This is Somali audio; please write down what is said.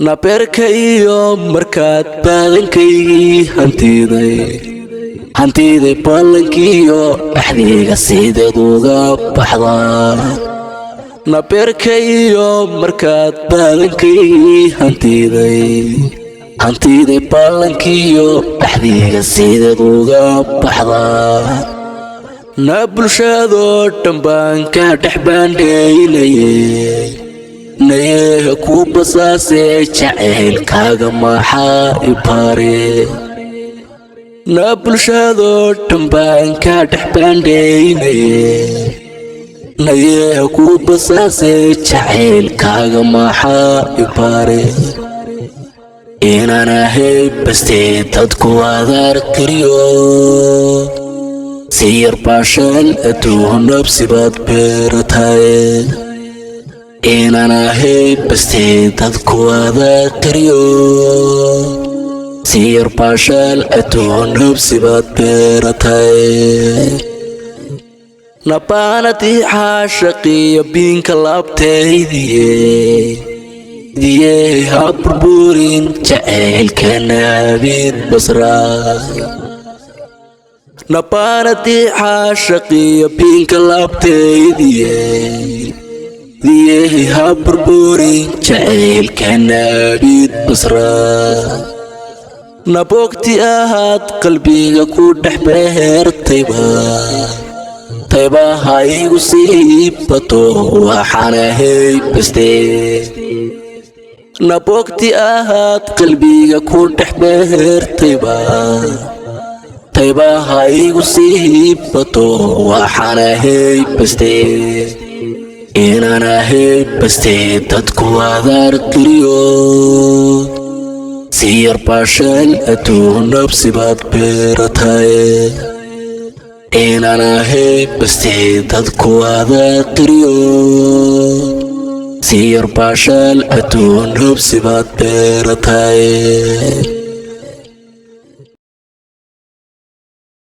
nabeerkaiyo markaad baaqankaygii hantiday ballankiiyo dhaxdiiga sideed uga baxdaa nabeerkaiyo markaad baaqankaygii hantiday ballankiiyo dhaxdiiga sideed uga baxdaa na bulshadoo dhan baan ka dhex baandheynayay nayeha ku basaasee jacaylkaaga maxaa i bare na bulshadoo dhan baan ka dhex baandheynayay nayeha ku basaasee jacaylkaaga maxaa i bare inaan ahay bastee dadku adaar kariyo si yar baashaan adduun nabsi baad beerataye inaan ahay bastee dadku adaar kariyo si yar baashaan adduun nabsi baad beerataye nabaanadii caashaqiyo biinka laabtaydiye ha burburin jacaylka naabid basraa nabaanadii caashaqiyo biinka laabtaydiye ha burburin jacaylka naabid basraa naboogti ahaad qalbiga ku dhex beertayba ha igu sii bato waxaan ahay bastee naboogti ahaad qalbiga ku dhex beertayba ha igu sii bato waxaan ahay bastee inaan ahay bastee dadku adaar kariyo si yar baashaan adduun nabsi baad beerataye inaan ahay bastee dadku adaar kariyo si yar baashaan adduun nabsi baad beerataye